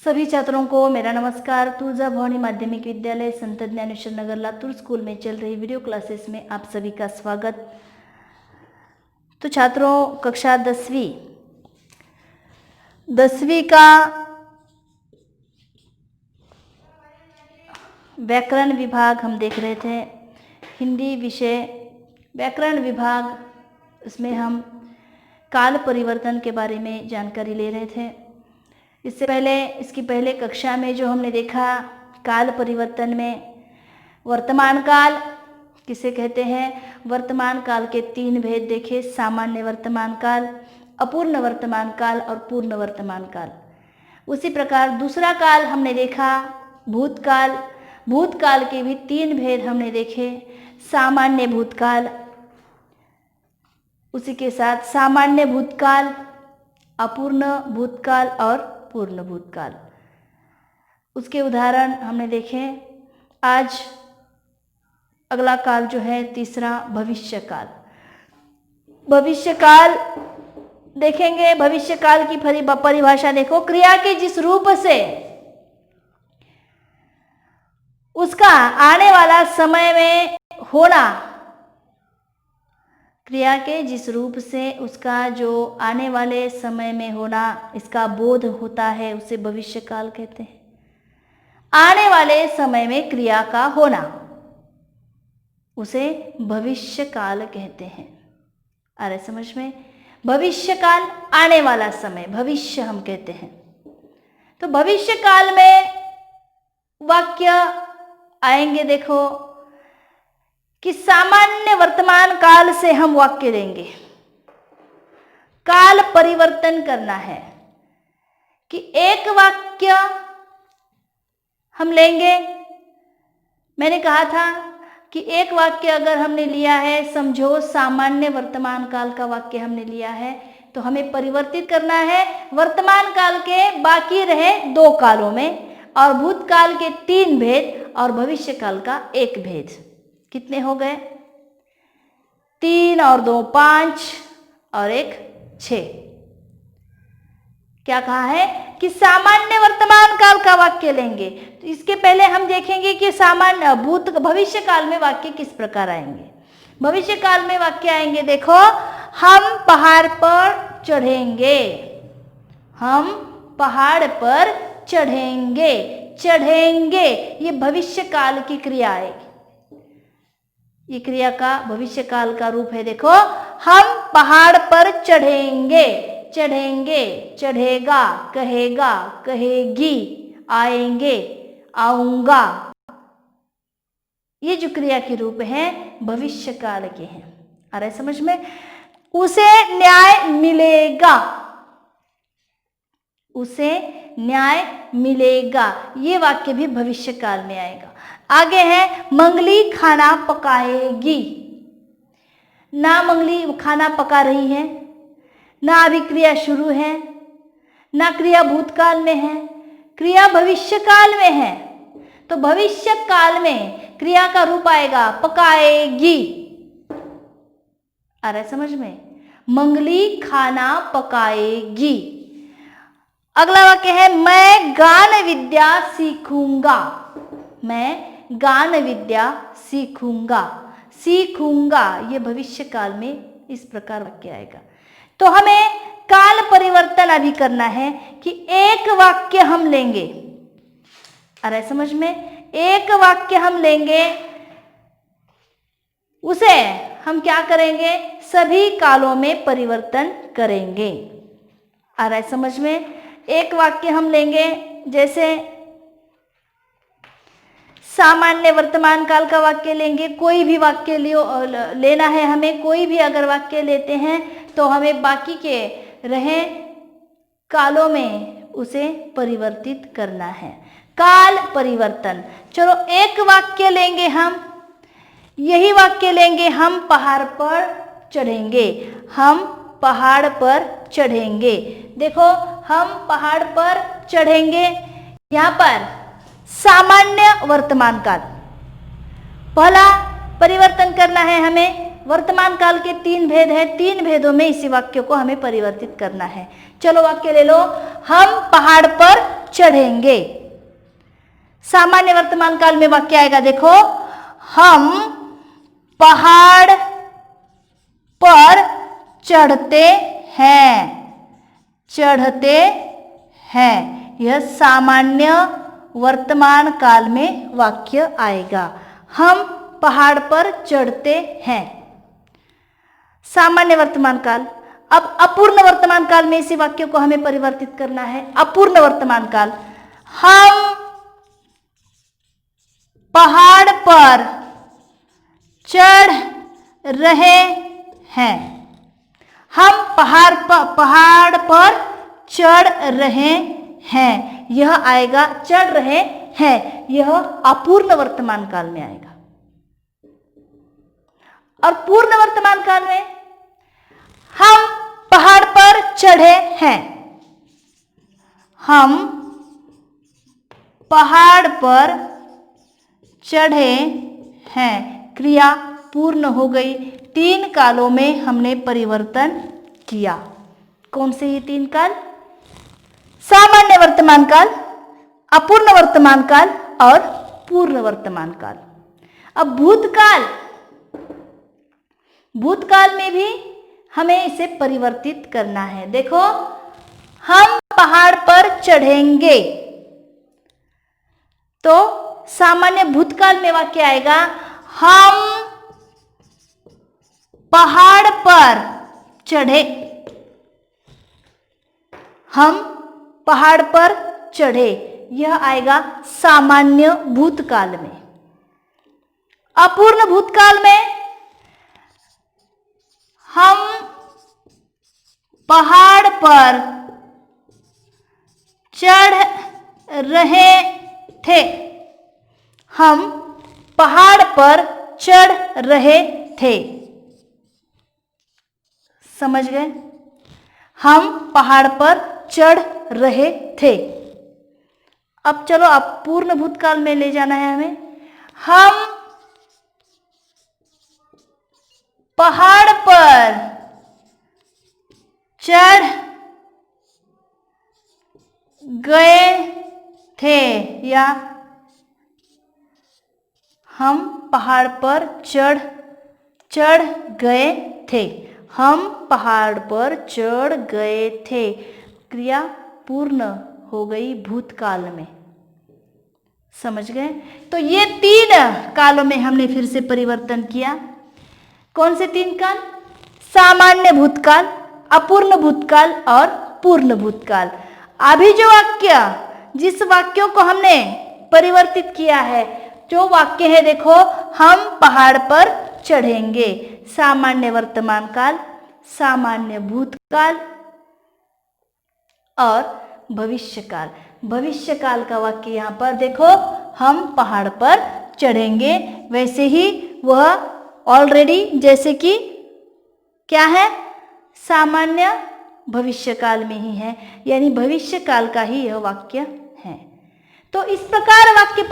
सभी छात्रों को मेरा नमस्कार। तुळजा भवानी माध्यमिक विद्यालय संत ज्ञानेश्वर नगर लातूर स्कूल में चल रही वीडियो क्लासेस में आप सभी का स्वागत। तो छात्रों, कक्षा 10वीं का व्याकरण विभाग हम देख रहे थे। हिंदी विषय व्याकरण विभाग, उसमें हम काल परिवर्तन के बारे में जानकारी ले रहे थे। इसकी पहले कक्षा में जो हमने देखा, काल परिवर्तन में वर्तमान काल किसे कहते हैं, वर्तमान काल के 3 भेद देखे, सामान्य वर्तमान काल, अपूर्ण वर्तमान काल और पूर्ण वर्तमान काल। उसी प्रकार दूसरा काल हमने देखा भूतकाल। भूतकाल के भी 3 भेद हमने देखे, सामान्य भूतकाल, उसी के साथ सामान्य भूतकाल, अपूर्ण भूतकाल और पूर्ण भूतकाल। उसके उदाहरण हमने देखे। आज अगला काल जो है तीसरा, भविष्यकाल। भविष्यकाल देखेंगे। भविष्यकाल की परिभाषा देखो, क्रिया के जिस रूप से उसका आने वाला समय में होना, क्रिया के जिस रूप से उसका जो आने वाले समय में होना, इसका बोध होता है, उसे भविष्यकाल कहते हैं। आने वाले समय में क्रिया का होना, उसे भविष्यकाल कहते हैं। आ रहा है समझ में? भविष्यकाल, आने वाला समय, भविष्य हम कहते हैं। तो भविष्यकाल में वाक्य आएंगे, देखो कि सामान्य वर्तमान काल से हम वाक्य लेंगे। काल परिवर्तन करना है कि एक वाक्य हम लेंगे। मैंने कहा था कि एक वाक्य अगर हमने लिया है, समझो सामान्य वर्तमान काल का वाक्य हमने लिया है, तो हमें परिवर्तित करना है वर्तमान काल के बाकी रहे 2 कालों में, और भूतकाल के 3 भेद और भविष्य काल का 1 भेद। कितने हो गए? 3 और 2 5 और 1 6। क्या कहा है कि सामान्य वर्तमान काल का वाक्य लेंगे। तो इसके पहले हम देखेंगे कि भविष्य काल में वाक्य किस प्रकार आएंगे। भविष्य काल में वाक्य आएंगे, देखो, हम पहाड़ पर चढ़ेंगे। हम पहाड़ पर चढ़ेंगे। चढ़ेंगे, ये भविष्य काल की क्रिया आएगी। ये क्रिया का भविष्य काल का रूप है, देखो, हम पहाड़ पर चढ़ेंगे। चढ़ेंगे, चढ़ेगा, कहेगा, कहेगी, आएंगे, आऊंगा। ये जो क्रिया के रूप हैं भविष्य काल के हैं। आ रहा है समझ में? उसे न्याय मिलेगा। उसे न्याय मिलेगा, ये वाक्य भी भविष्य काल में आएगा। आगे है, मंगली खाना पकाएगी। ना मंगली खाना पका रही है, ना अभी क्रिया शुरू है, ना क्रिया भूतकाल में है, क्रिया भविष्य काल में है। तो भविष्य काल में क्रिया का रूप आएगा पकाएगी। आ रहा है समझ में? मंगली खाना पकाएगी। अगला वाक्य है, मैं गान विद्या सीखूंगा। मैं गान विद्या सीखूंगा। सीखूंगा, ये भविष्य काल में इस प्रकार वाक्य आएगा। तो हमें काल परिवर्तन अभी करना है कि एक वाक्य हम लेंगे। आ रहा है समझ में? एक वाक्य हम लेंगे, उसे हम क्या करेंगे, सभी कालों में परिवर्तन करेंगे। आ रहा है समझ में? एक वाक्य हम लेंगे, जैसे सामान्य वर्तमान काल का वाक्य लेंगे। कोई भी वाक्य लेना है हमें। कोई भी अगर वाक्य लेते हैं तो हमें बाकी के रहे कालों में उसे परिवर्तित करना है। काल परिवर्तन। चलो एक वाक्य लेंगे हम। यही वाक्य लेंगे, हम पहाड़ पर चढ़ेंगे। हम पहाड़ पर चढ़ेंगे। देखो, हम पहाड़ पर चढ़ेंगे, यहाँ पर सामान्य वर्तमान काल। पहला परिवर्तन करना है हमें, वर्तमान काल के 3 भेद हैं, 3 भेदों में इसी वाक्य को हमें परिवर्तित करना है। चलो वाक्य ले लो, हम पहाड़ पर चढ़ेंगे। सामान्य वर्तमान काल में वाक्य आएगा, देखो, हम पहाड़ पर चढ़ते हैं, चढ़ते हैं। यह सामान्य वर्तमान काल में वाक्य आएगा, हम पहाड़ पर चढ़ते हैं। सामान्य वर्तमान काल। अब अपूर्ण वर्तमान काल में इसी वाक्य को हमें परिवर्तित करना है। अपूर्ण वर्तमान काल, हम पहाड़ पर चढ़ रहे हैं, हम पहाड़ पर चढ़ रहे हैं। यह आएगा, चढ़ रहे हैं, यह अपूर्ण वर्तमान काल में आएगा। और पूर्ण वर्तमान काल में, हम पहाड़ पर चढ़े हैं, हम पहाड़ पर चढ़े हैं। क्रिया पूर्ण हो गई। 3 कालों में हमने परिवर्तन किया। कौन से ये 3 काल? सामान्य वर्तमान काल, अपूर्ण वर्तमान काल और पूर्ण वर्तमान काल। अब भूतकाल, भूतकाल में भी हमें इसे परिवर्तित करना है। देखो, हम पहाड़ पर चढ़ेंगे, तो सामान्य भूतकाल में वाक्य आएगा, हम पहाड़ पर चढ़े, हम पहाड़ पर चढ़े। यह आएगा सामान्य भूतकाल में। अपूर्ण भूतकाल में, हम पहाड़ पर चढ़ रहे थे, हम पहाड़ पर चढ़ रहे थे। समझ गए? हम पहाड़ पर चढ़ रहे थे। अब चलो, अब पूर्ण भूतकाल में ले जाना है हमें। हम पहाड़ पर चढ़ गए थे, या हम पहाड़ पर चढ़ गए थे, हम पहाड़ पर चढ़ गए थे। क्रिया पूर्ण हो गई भूतकाल में। समझ गए? तो ये 3 कालों में हमने फिर से परिवर्तन किया। कौन से 3 काल? सामान्य भूतकाल, अपूर्ण भूतकाल और पूर्ण भूतकाल। अभी जो वाक्य, जिस वाक्यों को हमने परिवर्तित किया है, जो वाक्य है, देखो, हम पहाड़ पर चढ़ेंगे। सामान्य वर्तमान काल, सामान्य भूतकाल और भविष्यकाल। भविष्यकाल का वाक्य यहाँ पर देखो, हम पहाड़ पर चढ़ेंगे। वैसे ही वह ऑलरेडी, जैसे कि क्या है, सामान्य भविष्यकाल में ही है, यानी भविष्यकाल का ही यह वाक्य है। तो इस प्रकार वाक्य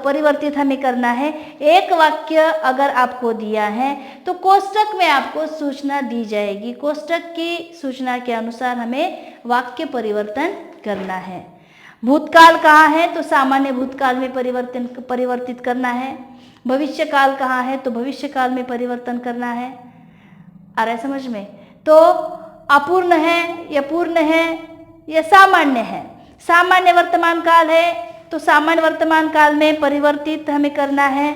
परिवर्तित हमें करना है। एक वाक्य अगर आपको दिया है तो कोष्टक में आपको सूचना दी जाएगी। कोष्टक की सूचना के अनुसार हमें वाक्य परिवर्तन करना है। भूतकाल कहाँ है, तो सामान्य भूतकाल में परिवर्तित करना है। भविष्यकाल कहाँ है, तो भविष्यकाल में परिवर्तन करना है। आ रहा है समझ में? तो अपूर्ण है या पूर्ण है या सामान्य है। सामान्य वर्तमान काल है तो सामान्य वर्तमान काल में परिवर्तित हमें करना है।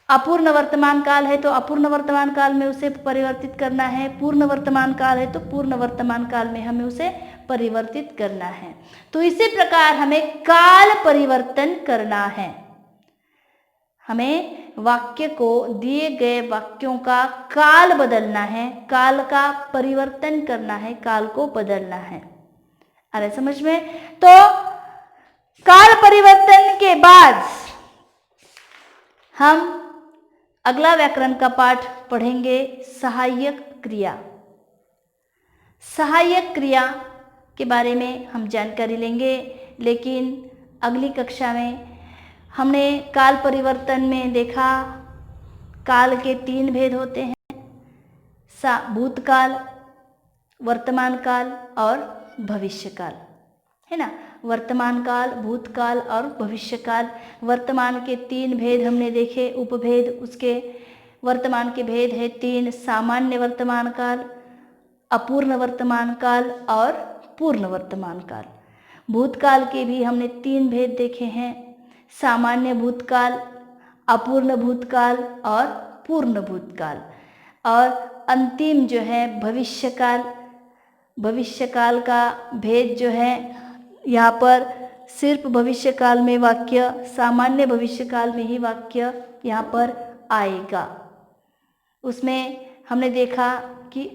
अपूर्ण वर्तमान काल है तो अपूर्ण वर्तमान काल में उसे परिवर्तित करना है। पूर्ण वर्तमान काल है तो पूर्ण वर्तमान काल में हमें उसे परिवर्तित करना है। तो इसी प्रकार हमें काल परिवर्तन करना है। हमें वाक्य को, दिए गए वाक्यों का काल बदलना है, काल का परिवर्तन करना है, काल को बदलना है। अरे समझ में? तो काल परिवर्तन के बाद हम अगला व्याकरण का पाठ पढ़ेंगे, सहायक क्रिया। सहायक क्रिया के बारे में हम जानकारी लेंगे, लेकिन अगली कक्षा में हमने काल परिवर्तन में देखा काल के 3 भेद होते हैं, भूतकाल, वर्तमान काल और भविष्य काल, है ना। वर्तमान काल, भूतकाल और भविष्य काल। वर्तमान के 3 भेद हमने देखे, उपभेद उसके। वर्तमान के भेद है 3, सामान्य वर्तमान काल, अपूर्ण वर्तमान काल और पूर्ण वर्तमान काल। भूतकाल के भी हमने 3 भेद देखे हैं, सामान्य भूतकाल, अपूर्ण भूतकाल और पूर्ण भूतकाल। और अंतिम जो है भविष्यकाल, भविष्यकाल का भेद जो है यहाँ पर सिर्फ भविष्यकाल में वाक्य, सामान्य भविष्यकाल में ही वाक्य यहाँ पर आएगा। उसमें हमने देखा कि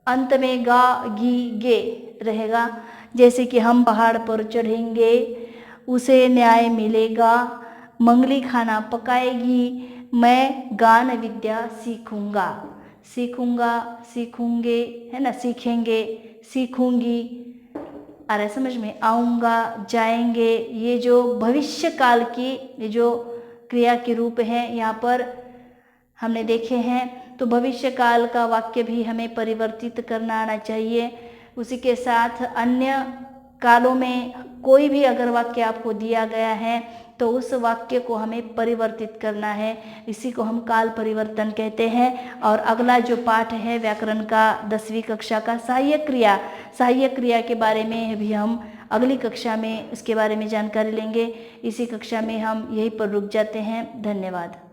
अंत में गा, गी, गे रहेगा। जैसे कि हम पहाड़ पर चढ़ेंगे, उसे न्याय मिलेगा, मंगली खाना पकाएगी, मैं गान विद्या सीखूंगा, सीखूंगा, सीखूंगे, है ना, सीखेंगे, सीखूंगी, आ रहा है समझ में, आऊँगा, जाएंगे। ये जो भविष्य काल की ये जो क्रिया के रूप हैं यहाँ पर हमने देखे हैं। तो भविष्य काल का वाक्य भी हमें परिवर्तित करना आना चाहिए। उसी के साथ अन्य कालों में कोई भी अगर वाक्य आपको दिया गया है तो उस वाक्य को हमें परिवर्तित करना है, इसी को हम काल परिवर्तन कहते हैं। और अगला जो पाठ है व्याकरण का 10वीं कक्षा का सहायक क्रिया, सहायक क्रिया के बारे में भी हम अगली कक्षा में इसके बारे में जानकारी लेंगे। इसी कक्षा में हम यहीं पर रुक जाते हैं। धन्यवाद।